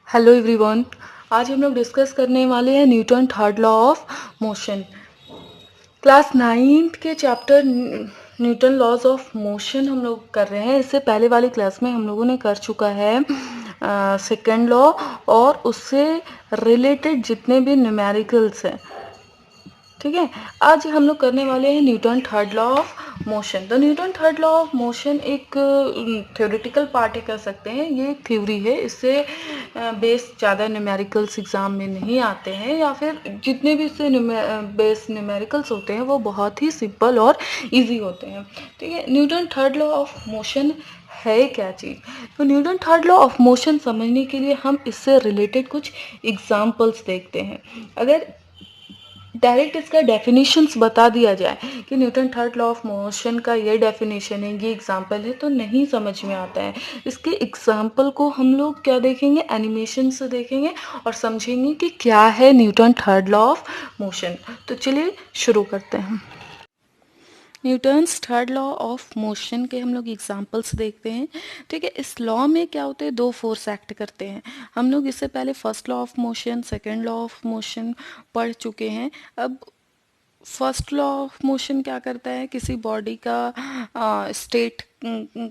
Hello everyone. आज हम लोग डिस्कस करने वाले हैं Newton third law of motion. Class 9 के chapter Newton laws of motion हम लोग कर रहे हैं। इससे पहले वाली क्लास में हम लोगों ने कर चुका है सेकेंड लॉ और उससे रिलेटेड जितने भी न्यूमेरिकल्स हैं। ठीक है, आज हम लोग करने वाले हैं Newton third law of motion. तो Newton third law of motion एक थ्योरेटिकल पार्ट ही कह सकते हैं, ये एक थ्योरी है। इससे बेस ज़्यादा न्यूमेरिकल्स एग्जाम में नहीं आते हैं, या फिर जितने भी इससे बेस न्यूमेरिकल्स होते हैं वो बहुत ही सिंपल और इजी होते हैं। ठीक है, Newton third law of motion है क्या चीज़? तो Newton third law of motion समझने के लिए हम इससे रिलेटेड कुछ एग्जाम्पल्स देखते हैं। अगर डायरेक्ट इसका डेफिनेशंस बता दिया जाए कि Newton third law of motion का ये डेफिनेशन है, ये एग्जांपल है, तो नहीं समझ में आता है। इसके एग्जांपल को हम लोग क्या देखेंगे, एनिमेशन से देखेंगे और समझेंगे कि क्या है Newton third law of motion. तो चलिए शुरू करते हैं। Newton's third law of motion के हम लोग एग्जांपल्स देखते हैं। ठीक है, इस लॉ में क्या होते हैं, दो फोर्स एक्ट करते हैं। हम लोग इससे पहले first law of motion, second law of motion पढ़ चुके हैं। अब फर्स्ट लॉ ऑफ मोशन क्या करता है, किसी बॉडी का स्टेट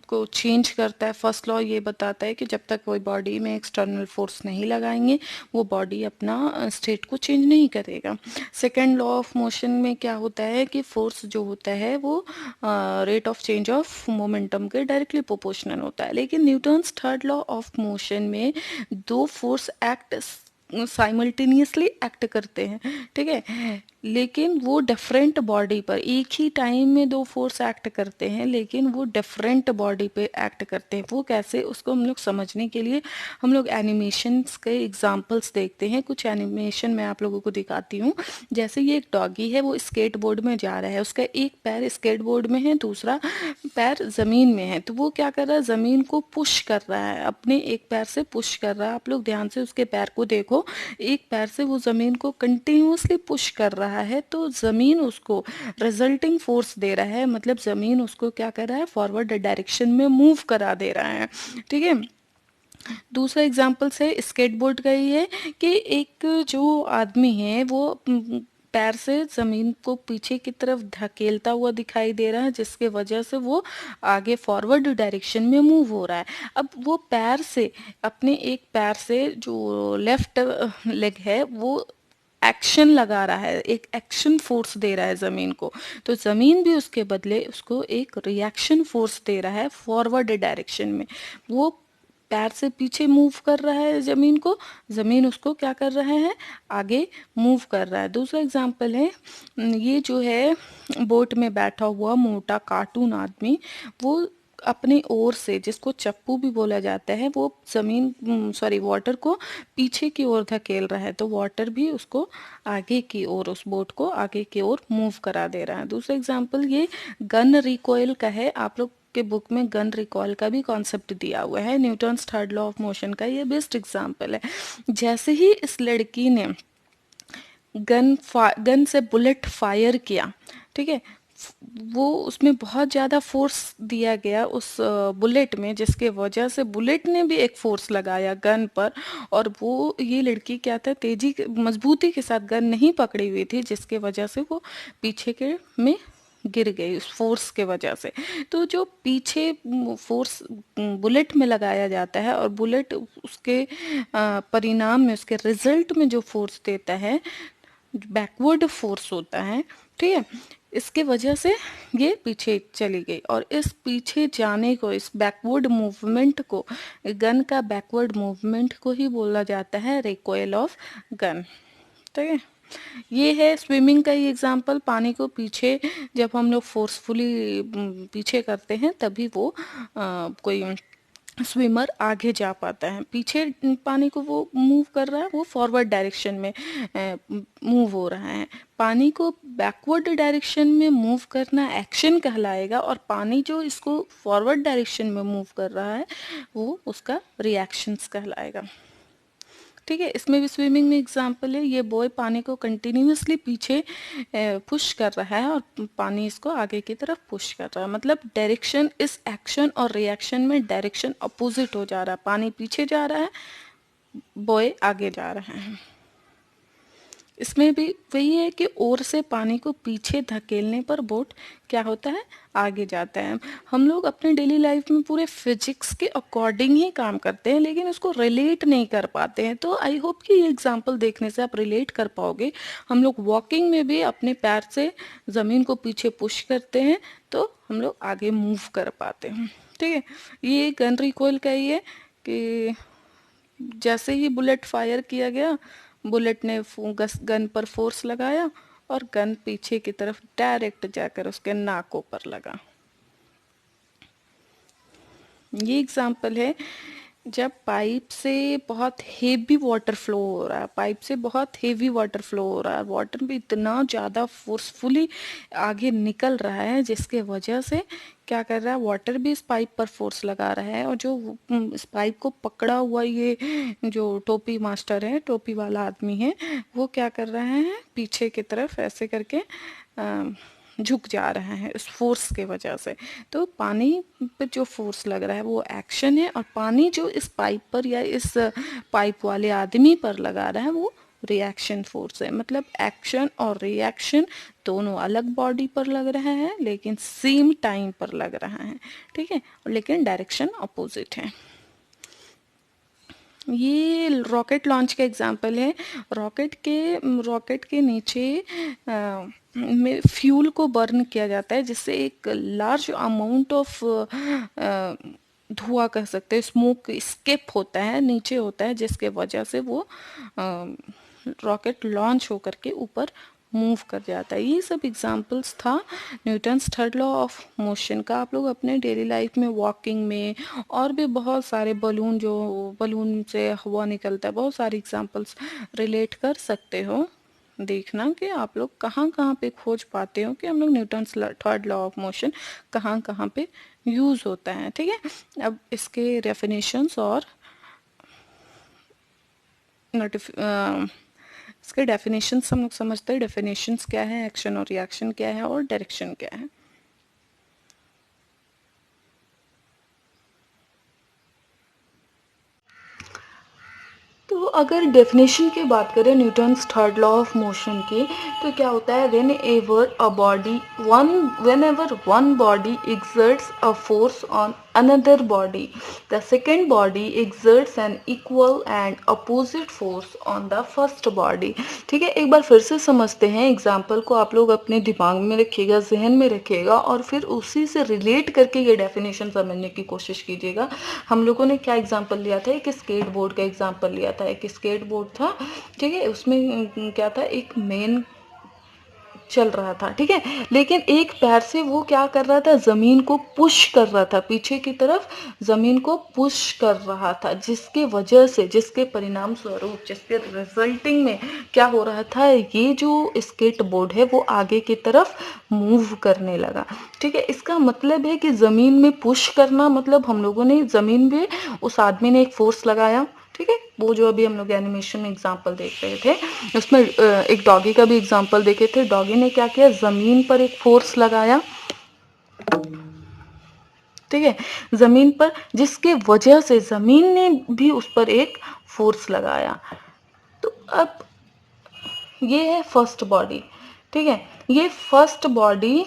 को चेंज करता है। फर्स्ट लॉ ये बताता है कि जब तक कोई बॉडी में एक्सटर्नल फोर्स नहीं लगाएंगे वो बॉडी अपना स्टेट को चेंज नहीं करेगा। सेकेंड लॉ ऑफ मोशन में क्या होता है कि फोर्स जो होता है वो rate of change of momentum के डायरेक्टली प्रोपोर्शनल होता है। लेकिन Newton's third law of motion में दो फोर्स एक्ट साइमल्टेनियसली एक्ट करते हैं। ठीक है, लेकिन वो डिफरेंट बॉडी पर, एक ही टाइम में दो फोर्स एक्ट करते हैं लेकिन वो डिफरेंट बॉडी पे एक्ट करते हैं। वो कैसे, उसको हम लोग समझने के लिए हम लोग एनिमेशंस के एग्जांपल्स देखते हैं। कुछ एनिमेशन मैं आप लोगों को दिखाती हूँ। जैसे ये एक डॉगी है, वो स्केट बोर्ड में जा रहा है, उसका एक पैर स्केट बोर्ड में है, दूसरा पैर जमीन में है। तो वो क्या कर रहा है, जमीन को पुश कर रहा है, अपने एक पैर से पुश कर रहा है। आप लोग ध्यान से उसके पैर को देखो, एक पैर से वो जमीन को कंटिन्यूअसली पुश कर रहा है, तो जमीन उसको रिजल्टिंग फोर्स दे रहा है, मतलब जमीन उसको क्या कर रहा है, फॉरवर्ड डायरेक्शन में मूव करा दे रहा है। ठीक है, दूसरा एग्जाम्पल है स्केटबोर्ड का ही है कि एक जो आदमी है वो पैर से जमीन को पीछे की तरफ धकेलता हुआ दिखाई दे रहा है, जिसके वजह से वो आगे फॉरवर्ड डायरेक्शन में मूव हो रहा है। अब वो पैर से, अपने एक पैर से जो लेफ्ट लेग है वो एक्शन लगा रहा है, एक एक्शन फोर्स दे रहा है जमीन को, तो जमीन भी उसके बदले उसको एक रिएक्शन फोर्स दे रहा है फॉरवर्ड डायरेक्शन में। वो पैर से पीछे मूव कर रहा है जमीन को, जमीन उसको क्या कर रहा है, आगे मूव कर रहा है। दूसरा एग्जांपल है, ये जो है बोट में बैठा हुआ मोटा कार्टून आदमी, वो अपनी ओर से, जिसको चप्पू भी बोला जाता है, वो जमीन सॉरी वाटर को पीछे की ओर धकेल रहा है, तो वाटर भी उसको आगे की ओर, उस बोट को आगे की ओर मूव करा दे रहा है। दूसरा एग्जांपल ये गन रिकॉइल का है। आप लोग के बुक में गन रिकॉइल का भी कॉन्सेप्ट दिया हुआ है। Newton's third law of motion का ये बेस्ट एग्जांपल है। जैसे ही इस लड़की ने गन से बुलेट फायर किया, ठीक है, वो उसमें बहुत ज़्यादा फोर्स दिया गया उस बुलेट में, जिसके वजह से बुलेट ने भी एक फोर्स लगाया गन पर, और वो ये लड़की क्या था, तेजी मजबूती के साथ गन नहीं पकड़ी हुई थी, जिसके वजह से वो पीछे के में गिर गई उस फोर्स के वजह से। तो जो पीछे फोर्स बुलेट में लगाया जाता है और बुलेट उसके परिणाम में, उसके रिजल्ट में जो फोर्स देता है, बैकवर्ड फोर्स होता है। ठीक है, इसके वजह से ये पीछे चली गई, और इस पीछे जाने को, इस बैकवर्ड मूवमेंट को, गन का बैकवर्ड मूवमेंट को ही बोला जाता है रिकॉइल ऑफ गन। ठीक है, ये है स्विमिंग का ही एग्जांपल। पानी को पीछे जब हम लोग फोर्सफुली पीछे करते हैं तभी वो कोई स्विमर आगे जा पाता है। पीछे पानी को वो मूव कर रहा है, वो फॉरवर्ड डायरेक्शन में मूव हो रहा है। पानी को बैकवर्ड डायरेक्शन में मूव करना एक्शन कहलाएगा, और पानी जो इसको फॉरवर्ड डायरेक्शन में मूव कर रहा है वो उसका रिएक्शंस कहलाएगा। ठीक है, इसमें भी स्विमिंग में एग्जांपल है, ये बॉय पानी को कंटिन्यूअसली पीछे पुश कर रहा है और पानी इसको आगे की तरफ पुश कर रहा है, मतलब डायरेक्शन, इस एक्शन और रिएक्शन में डायरेक्शन अपोजिट हो जा रहा है। पानी पीछे जा रहा है, बोए आगे जा रहे हैं। इसमें भी वही है कि ओर से पानी को पीछे धकेलने पर बोट क्या होता है, आगे जाता है। हम लोग अपने डेली लाइफ में पूरे फिजिक्स के अकॉर्डिंग ही काम करते हैं, लेकिन उसको रिलेट नहीं कर पाते हैं। तो आई होप कि ये एग्जांपल देखने से आप रिलेट कर पाओगे। हम लोग वॉकिंग में भी अपने पैर से ज़मीन को पीछे पुश करते हैं तो हम लोग आगे मूव कर पाते हैं। ठीक है, ये गन रिकॉइल का ही है कि जैसे ही बुलेट फायर किया गया, बुलेट ने गन पर फोर्स लगाया और गन पीछे की तरफ डायरेक्ट जाकर उसके नाकों पर लगा। ये एग्जाम्पल है जब पाइप से बहुत हेवी वाटर फ्लो हो रहा है, पाइप से बहुत हेवी वाटर फ्लो हो रहा है, वाटर भी इतना ज़्यादा फोर्सफुली आगे निकल रहा है जिसके वजह से क्या कर रहा है, वाटर भी इस पाइप पर फोर्स लगा रहा है। और जो इस पाइप को पकड़ा हुआ ये जो टोपी मास्टर है, टोपी वाला आदमी है, वो क्या कर रहे हैं, पीछे की तरफ ऐसे करके झुक जा रहा है उस फोर्स के वजह से। तो पानी पे जो फोर्स लग रहा है वो एक्शन है, और पानी जो इस पाइप पर या इस पाइप वाले आदमी पर लगा रहा है वो रिएक्शन फोर्स है। मतलब एक्शन और रिएक्शन दोनों अलग बॉडी पर लग रहा है लेकिन सेम टाइम पर लग रहा है। ठीक है, लेकिन डायरेक्शन अपोजिट है। ये रॉकेट लॉन्च का एग्जांपल है। रॉकेट के नीचे में फ्यूल को बर्न किया जाता है जिससे एक लार्ज अमाउंट ऑफ धुआं कह सकते हैं, स्मोक स्केप होता है, नीचे होता है, जिसके वजह से वो रॉकेट लॉन्च होकर के ऊपर मूव कर जाता है। ये सब एग्जांपल्स था Newton's third law of motion का। आप लोग अपने डेली लाइफ में, वॉकिंग में, और भी बहुत सारे बलून से हवा निकलता है, बहुत सारे एग्जांपल्स रिलेट कर सकते हो। देखना कि आप लोग कहाँ कहाँ पे खोज पाते हो कि हम लोग Newton's third law of motion कहाँ कहाँ पे यूज़ होता है। ठीक है, अब इसके डेफिनेशंस और इसके डेफिनेशंस हम लोग समझते हैं। डेफिनेशंस क्या है, एक्शन और रिएक्शन क्या है, और डायरेक्शन क्या है। तो अगर डेफिनेशन की बात करें Newton's third law of motion की, तो क्या होता है, when ever one body exerts a force on another body, the second body exerts an equal and opposite force on the first body। ठीक है, एक बार फिर से समझते हैं एग्जाम्पल को। आप लोग अपने दिमाग में रखिएगा, जहन में रखिएगा, और फिर उसी से रिलेट करके ये डेफिनेशन समझने की कोशिश कीजिएगा। हम लोगों ने क्या एग्जाम्पल लिया था, एक स्केट बोर्ड का एग्जाम्पल लिया था। एक स्केट बोर्ड था, ठीक है, उसमें क्या था, एक मेन चल रहा था, ठीक है, लेकिन एक पैर से वो क्या कर रहा था, जमीन को पुश कर रहा था, पीछे की तरफ जमीन को पुश कर रहा था, जिसके वजह से, जिसके परिणाम स्वरूप, जिसके रिजल्टिंग में क्या हो रहा था, ये जो स्केट बोर्ड है वो आगे की तरफ मूव करने लगा। ठीक है, इसका मतलब है कि जमीन में पुश करना, मतलब हम लोगों ने जमीन में, उस आदमी ने एक फोर्स लगाया। ठीक है, वो जो अभी हम लोग एनिमेशन में एग्जांपल देख रहे थे, उसमें एक डॉगी का भी एग्जांपल देखे थे। डॉगी ने क्या किया, जमीन पर एक फोर्स लगाया, ठीक है, जमीन पर, जिसके वजह से जमीन ने भी उस पर एक फोर्स लगाया। तो अब ये है फर्स्ट बॉडी। ठीक है, ये फर्स्ट बॉडी,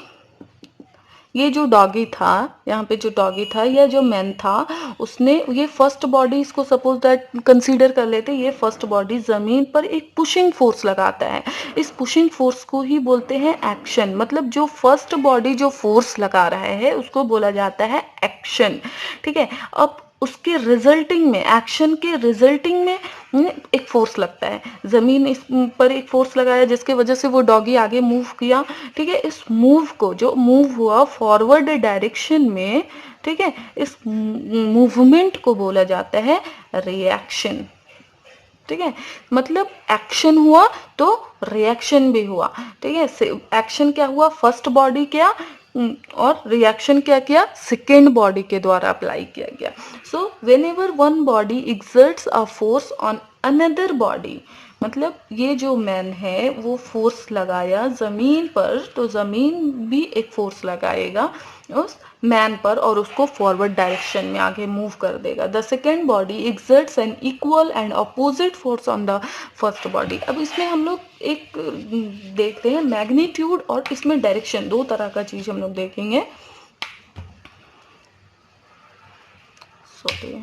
ये जो डॉगी था, यहाँ पे जो डॉगी था या जो मैन था, उसने ये फर्स्ट बॉडी, इसको सपोज दैट कंसीडर कर लेते, ये फर्स्ट बॉडी जमीन पर एक पुशिंग फोर्स लगाता है। इस पुशिंग फोर्स को ही बोलते हैं एक्शन। मतलब जो फर्स्ट बॉडी जो फोर्स लगा रहा है उसको बोला जाता है एक्शन। ठीक है, अब उसके रिजल्टिंग में, एक्शन के रिजल्टिंग में एक फोर्स लगता है, जमीन इस पर एक फोर्स लगाया जिसके वजह से वो डॉगी आगे मूव किया। ठीक है, इस मूव को, जो मूव हुआ फॉरवर्ड डायरेक्शन में, ठीक है, इस मूवमेंट को बोला जाता है रिएक्शन। ठीक है, मतलब एक्शन हुआ तो रिएक्शन भी हुआ। ठीक है, एक्शन क्या हुआ, फर्स्ट बॉडी क्या, और रिएक्शन क्या किया, सेकेंड बॉडी के द्वारा अप्लाई किया गया। So when ever one body exerts a force on another body, मतलब ये जो मैन है वो फोर्स लगाया जमीन पर, तो जमीन भी एक फोर्स लगाएगा उस मैन पर और उसको फॉरवर्ड डायरेक्शन में आगे मूव कर देगा। The second body exerts an equal and opposite force on the first body. अब इसमें हम लोग एक देखते हैं मैग्नीट्यूड और इसमें डायरेक्शन, दो तरह का चीज हम लोग देखेंगे। सॉरी,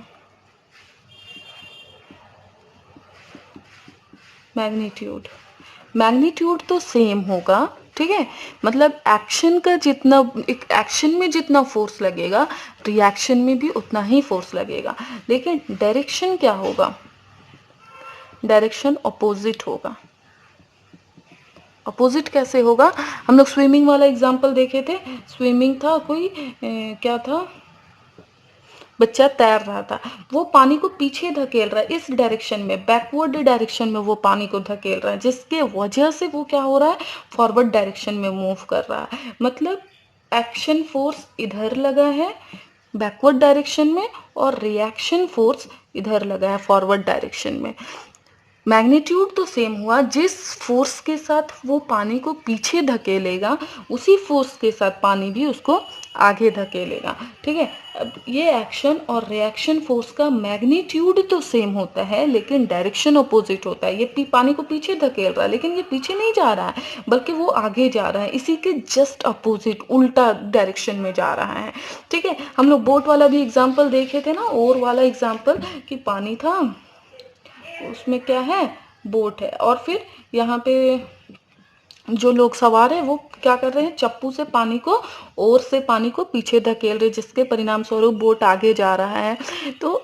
मैग्नीट्यूड, मैग्नीट्यूड तो सेम होगा, ठीक है, मतलब एक्शन का जितना, एक एक्शन में जितना फोर्स लगेगा रिएक्शन में भी उतना ही फोर्स लगेगा, लेकिन डायरेक्शन क्या होगा, डायरेक्शन अपोजिट होगा। अपोजिट कैसे होगा, हम लोग स्विमिंग वाला एग्जांपल देखे थे। स्विमिंग था, कोई क्या था, बच्चा तैर रहा था, वो पानी को पीछे धकेल रहा है इस डायरेक्शन में, बैकवर्ड डायरेक्शन में वो पानी को धकेल रहा है, जिसके वजह से वो क्या हो रहा है, फॉरवर्ड डायरेक्शन में मूव कर रहा है। मतलब एक्शन फोर्स इधर लगा है बैकवर्ड डायरेक्शन में और रिएक्शन फोर्स इधर लगा है फॉरवर्ड डायरेक्शन में। मैग्नीट्यूड तो सेम हुआ, जिस फोर्स के साथ वो पानी को पीछे धकेलेगा उसी फोर्स के साथ पानी भी उसको आगे धकेलेगा, ठीक है। अब ये एक्शन और रिएक्शन फोर्स का मैग्नीट्यूड तो सेम होता है लेकिन डायरेक्शन अपोजिट होता है। ये पानी को पीछे धकेल रहा है लेकिन ये पीछे नहीं जा रहा है बल्कि वो आगे जा रहा है, इसी के जस्ट अपोजिट उल्टा डायरेक्शन में जा रहा है, ठीक है। हम लोग बोट वाला भी एग्जाम्पल देखे थे ना, ओर वाला एग्जाम्पल, कि पानी था उसमें क्या है, बोट है, और फिर यहाँ पे जो लोग सवार है वो क्या कर रहे हैं, चप्पू से पानी को, ओर से पानी को पीछे धकेल रहे, जिसके परिणाम स्वरूप बोट आगे जा रहा है। तो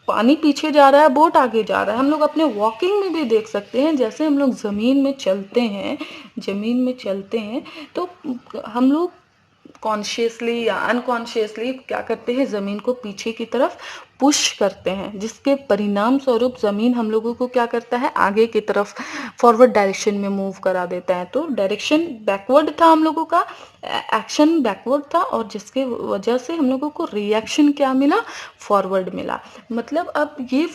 पानी पीछे जा रहा है, बोट आगे जा रहा है। हम लोग अपने वॉकिंग में भी देख सकते हैं, जैसे हम लोग जमीन में चलते हैं, जमीन में चलते हैं तो हम लोग कॉन्शियसली या अनकॉन्शियसली क्या करते हैं, जमीन को पीछे की तरफ पुश करते हैं, जिसके परिणाम स्वरूप जमीन हम लोगों को क्या करता है, आगे की तरफ फॉरवर्ड डायरेक्शन में मूव करा देता है। तो डायरेक्शन बैकवर्ड था हम लोगों का, एक्शन बैकवर्ड था, और जिसके वजह से हम लोगों को रिएक्शन क्या मिला, फॉरवर्ड मिला। मतलब अब ये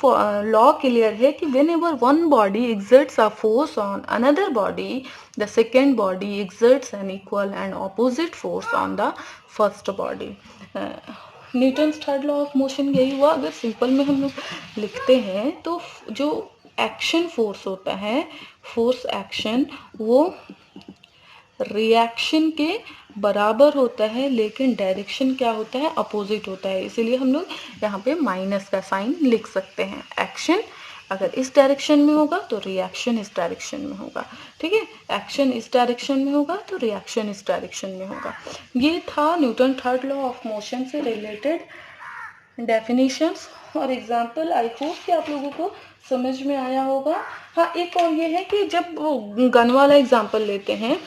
लॉ क्लियर है कि when ever one body exerts a force on another body, the second body exerts an equal and opposite force on the first body. Newton's third law of motion यही हुआ। अगर simple में हम लोग लिखते हैं तो जो एक्शन फोर्स होता है, फोर्स एक्शन, वो रिएक्शन के बराबर होता है लेकिन डायरेक्शन क्या होता है, अपोजिट होता है। इसीलिए हम लोग यहाँ पे माइनस का साइन लिख सकते हैं। एक्शन अगर इस डायरेक्शन में होगा तो रिएक्शन इस डायरेक्शन में होगा, ठीक है। एक्शन इस डायरेक्शन में होगा तो रिएक्शन इस डायरेक्शन में होगा। ये था Newton third law of motion से रिलेटेड डेफिनेशंस और एग्जाम्पल। आई होप कि आप लोगों को समझ में आया होगा। हाँ, एक और ये है कि जब वो गन वाला एग्जाम्पल लेते हैं,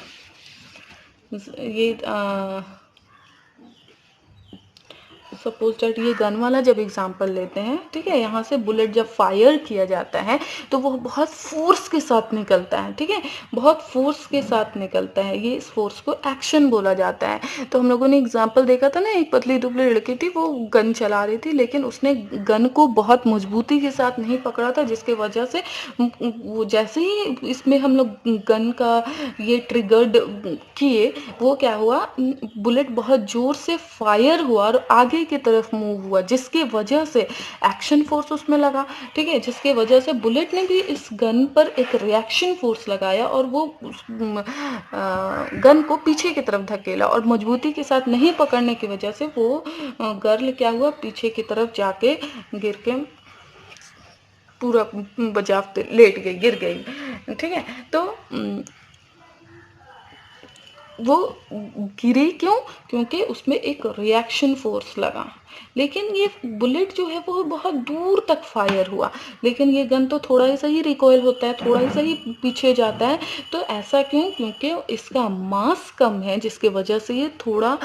ये सपोज दैट ये गन वाला जब एग्जांपल लेते हैं, ठीक है, यहाँ से बुलेट जब फायर किया जाता है तो वो बहुत फोर्स के साथ निकलता है, ठीक है, बहुत फोर्स के साथ निकलता है। ये इस फोर्स को एक्शन बोला जाता है। तो हम लोगों ने एग्जांपल देखा था ना, एक पतली दुबली लड़की थी, वो गन चला रही थी लेकिन उसने गन को बहुत मजबूती के साथ नहीं पकड़ा था, जिसके वजह से वो जैसे ही इसमें हम लोग गन का ये ट्रिगर्ड किए, वो क्या हुआ, बुलेट बहुत जोर से फायर हुआ और आगे की तरफ मूव हुआ, जिसकी वजह से एक्शन फोर्स उसमें लगा, ठीक है, जिसके वजह से बुलेट ने भी इस गन पर एक रिएक्शन फोर्स लगाया और वो गन को पीछे की तरफ धकेला, और मजबूती के साथ नहीं पकड़ने की वजह से वो गर्ल क्या हुआ, पीछे की तरफ जाके गिर के पूरा बचाव लेट गई, गिर गई, ठीक है। तो वो गिरी क्यों, क्योंकि उसमें एक रिएक्शन फोर्स लगा। लेकिन ये बुलेट जो है वो बहुत दूर तक फायर हुआ, लेकिन ये गन तो थोड़ा सा ही रिकॉइल होता है, थोड़ा सा ही पीछे जाता है। तो ऐसा क्यों, क्योंकि इसका मास कम है, जिसके वजह से ये थोड़ा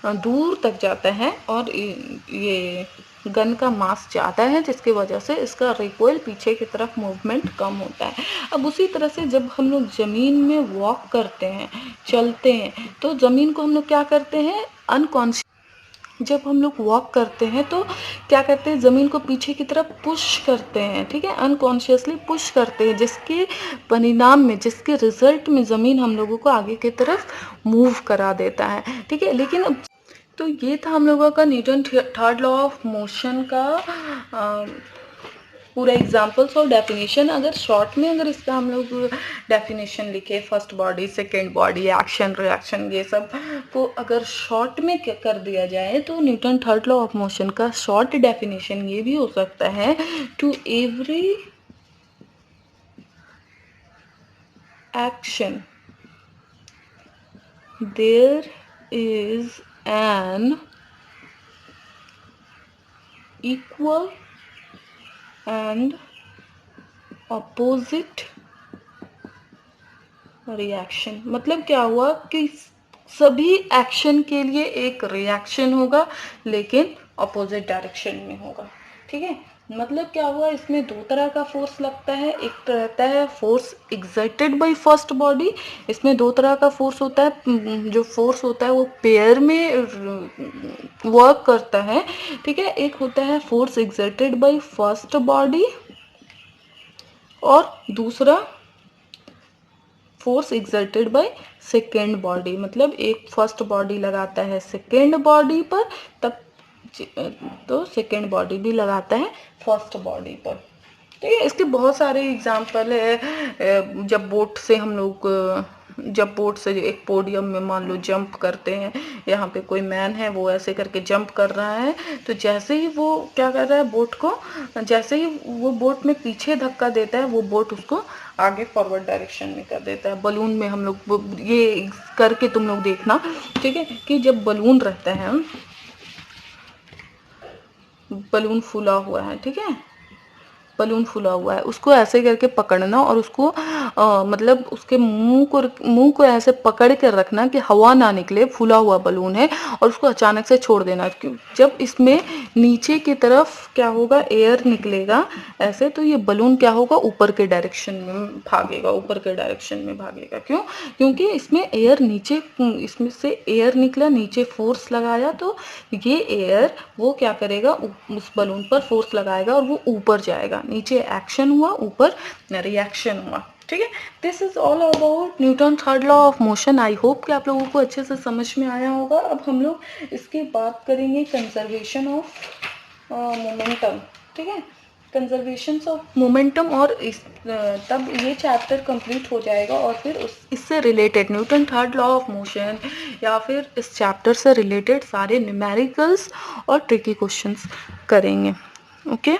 दूर तक जाता है, और ये गन का मास ज़्यादा है, जिसकी वजह से इसका रिकॉइल पीछे की तरफ मूवमेंट कम होता है। अब उसी तरह से जब हम लोग ज़मीन में वॉक करते हैं, चलते हैं, तो ज़मीन को हम लोग क्या करते हैं, अनकॉन्शियस, जब हम लोग वॉक करते हैं तो क्या करते हैं, ज़मीन को पीछे की तरफ पुश करते हैं, ठीक है, अनकॉन्शियसली पुश करते हैं, जिसके परिणाम में, जिसके रिजल्ट में ज़मीन हम लोगों को आगे की तरफ मूव करा देता है, ठीक है। लेकिन तो ये था हम लोगों का Newton third law of motion का पूरा एग्जाम्पल्स और डेफिनेशन। अगर शॉर्ट में अगर इसका हम लोग डेफिनेशन लिखे, first body, second body, action, reaction, ये सब को अगर शॉर्ट में कर दिया जाए तो Newton third law of motion का शॉर्ट डेफिनेशन ये भी हो सकता है, to every action there is an equal and opposite reaction. मतलब क्या हुआ कि सभी एक्शन के लिए एक रिएक्शन होगा लेकिन अपोजिट डायरेक्शन में होगा। ठीक है, मतलब क्या हुआ, इसमें दो तरह का फोर्स लगता है। एक तो रहता है force exerted by first body, इसमें दो तरह का फोर्स होता है। जो फोर्स होता है वो पेयर में वर्क करता है। ठीक है, एक होता है force exerted by first body और दूसरा force exerted by second body. मतलब एक फर्स्ट बॉडी लगाता है सेकेंड बॉडी पर, तब तो सेकेंड बॉडी भी लगाता है फर्स्ट बॉडी पर। ठीक है, इसके बहुत सारे एग्जाम्पल है। जब बोट से हम लोग जब बोट से एक पोडियम में मान लो जंप करते हैं, यहाँ पे कोई मैन है वो ऐसे करके जंप कर रहा है, तो जैसे ही वो क्या कर रहा है बोट को, जैसे ही वो बोट में पीछे धक्का देता है वो बोट उसको आगे फॉरवर्ड डायरेक्शन में कर देता है। बलून में हम लोग ये करके तुम लोग देखना, ठीक है, कि जब बलून रहता है, बलून फूला हुआ है, ठीक है, बलून फूला हुआ है, उसको ऐसे करके पकड़ना और उसको मतलब उसके मुंह को ऐसे पकड़ कर रखना कि हवा ना निकले, फूला हुआ बलून है, और उसको अचानक से छोड़ देना। जब इसमें नीचे की तरफ क्या होगा, एयर निकलेगा ऐसे, तो ये बलून क्या होगा, ऊपर के डायरेक्शन में भागेगा, ऊपर के डायरेक्शन में भागेगा। क्यों? क्योंकि इसमें एयर नीचे, इसमें से एयर निकला, नीचे फोर्स लगाया, तो ये एयर वो क्या करेगा, उस बलून पर फोर्स लगाएगा और वो ऊपर जाएगा। नीचे एक्शन हुआ, ऊपर रिएक्शन हुआ। ठीक है, this is all about Newton third law of motion. I hope कि आप लोगों को अच्छे से समझ में आया होगा। अब हम लोग इसकी बात करेंगे कंजर्वेशन ऑफ मोमेंटम। ठीक है, कंजर्वेशन ऑफ मोमेंटम, और इस तब ये चैप्टर कंप्लीट हो जाएगा और फिर इससे related Newton third law of motion या फिर इस चैप्टर से रिलेटेड सारे न्यूमेरिकल्स और ट्रिकी क्वेश्चंस करेंगे। ओके।